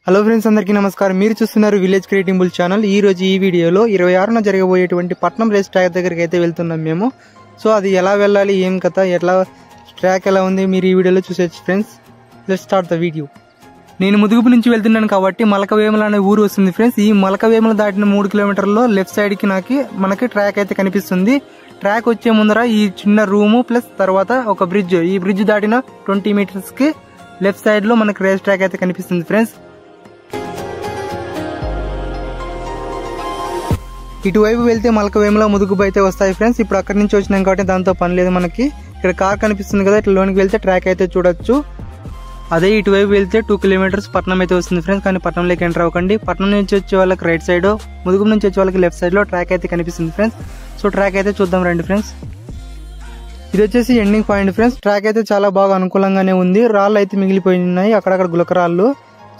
Hello friends, అందరికీ నమస్కారం. మీరు చూస్తున్నారు విలేజ్ క్రియేటింబుల్ ఛానల్. ఈ రోజు ఈ వీడియోలో 26న జరగబోయేటువంటి పట్నం రేస్ ట్రాక్ దగ్గరికి అయితే వెళ్తున్నాం మేము. సో అది ఎలా వెళ్ళాలి, ఏం కథ, ఎట్లా ట్రాక్ ఎలా ఉంది మీరు ఈ వీడియోలో చూసేచ్చు friends. Let's start the video. నేను ముదుగుపు నుంచి వెళ్తున్నాను కాబట్టి మలకవేమల అనే ఊరు వస్తుంది ఫ్రెండ్స్. ఈ మలకవేమల దాటిన 3 కిలోమీటర్లో లెఫ్ట్ సైడ్ కి మనకి ట్రాక్ అయితే కనిపిస్తుంది. ట్రాక్ వచ్చే ముందర ఈ చిన్న రూము ప్లస్ తర్వాత ఒక బ్రిడ్జ్, ఈ బ్రిడ్జ్ దాటిన 20 మీటర్స్ కి లెఫ్ట్ సైడ్ లో మనకి రేస్ ట్రాక్ అయితే కనిపిస్తుంది ఫ్రెండ్స్. ఇటువైపు వెళ్తే మలకవేమల ముదుగుపు అయితే వస్తాయి ఫ్రెండ్స్. ఇప్పుడు అక్కడి నుంచి వచ్చినాం కాబట్టి దాంతో పని లేదు మనకి. ఇక్కడ కార్ కనిపిస్తుంది కదా, ఇట్లా లోనికి వెళ్తే ట్రాక్ అయితే చూడొచ్చు. అదే ఇటువైపు వెళ్తే 2 కిలోమీటర్స్ పట్నం అయితే వస్తుంది ఫ్రెండ్స్. కానీ పట్నంలోకి ఎంటర్ అవ్వకండి. పట్నం నుంచి వచ్చే వాళ్ళకి రైట్ సైడ్, ముదుగుపు నుంచి వచ్చే వాళ్ళకి లెఫ్ట్ సైడ్ లో ట్రాక్ అయితే కనిపిస్తుంది ఫ్రెండ్స్. సో ట్రాక్ అయితే చూద్దాం రండి ఫ్రెండ్స్. ఇది వచ్చేసి ఎండింగ్ పాయింట్ ఫ్రెండ్స్. ట్రాక్ అయితే చాలా బాగా అనుకూలంగానే ఉంది. రాళ్ళు అయితే మిగిలిపోయి ఉన్నాయి, అక్కడక్కడ గులకరాళ్ళు.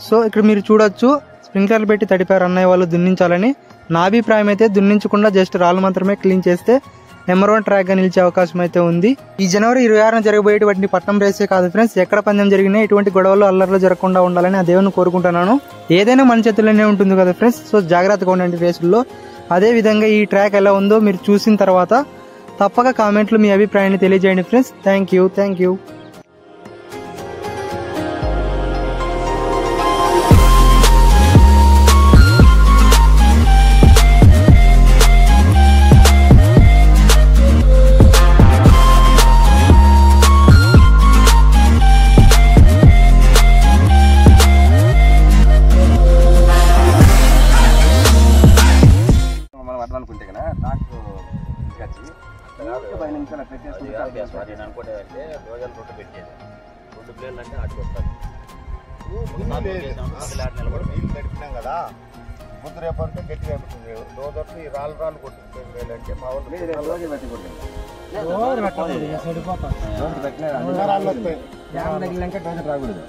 సో ఇక్కడ మీరు చూడొచ్చు, స్ప్రింక్లర్లు పెట్టి తడిపారు అన్నయ్య వాళ్ళు దున్నించాలని. నా అభిప్రాయం అయితే దున్నించకుండా జస్ట్ రాళ్ళు మాత్రమే క్లీన్ చేస్తే నెంబర్ 1 ట్రాక్ గా నిలిచే అవకాశం అయితే ఉంది. ఈ జనవరి 26న జరగబోయేటువంటి పట్నం రేసే కాదు ఫ్రెండ్స్, ఎక్కడ పందెం జరిగినా ఎటువంటి గొడవలు అల్లర్లు జరగకుండా ఉండాలని ఆ దేవుని కోరుకుంటున్నాను. ఏదైనా మన చేతుల్లోనే ఉంటుంది కదా ఫ్రెండ్స్. సో జాగ్రత్తగా ఉండండి రేసుల్లో. అదే విధంగా ఈ ట్రాక్ ఎలా ఉందో మీరు చూసిన తర్వాత తప్పక కామెంట్లు మీ అభిప్రాయాన్ని తెలియజేయండి ఫ్రెండ్స్. Thank you. అనుకుంటే కదా డాక్టర్ పది నిమిషాలు అనుకోటే అంటే రోజులు రొట్టె పెట్టేది 2 ప్లేయర్లు అంటే ఆడికి వస్తారు. నీళ్ళు నడిపినాం కదా, ముందు రేపు అంటే గట్టిగా అయిపోతుంది. రోజు ఈ రాళ్ళు కొట్టింది అంటే మా వాళ్ళు రోజు పెట్టి కొట్టింది తగిలినాక రోజు రాకూడదు.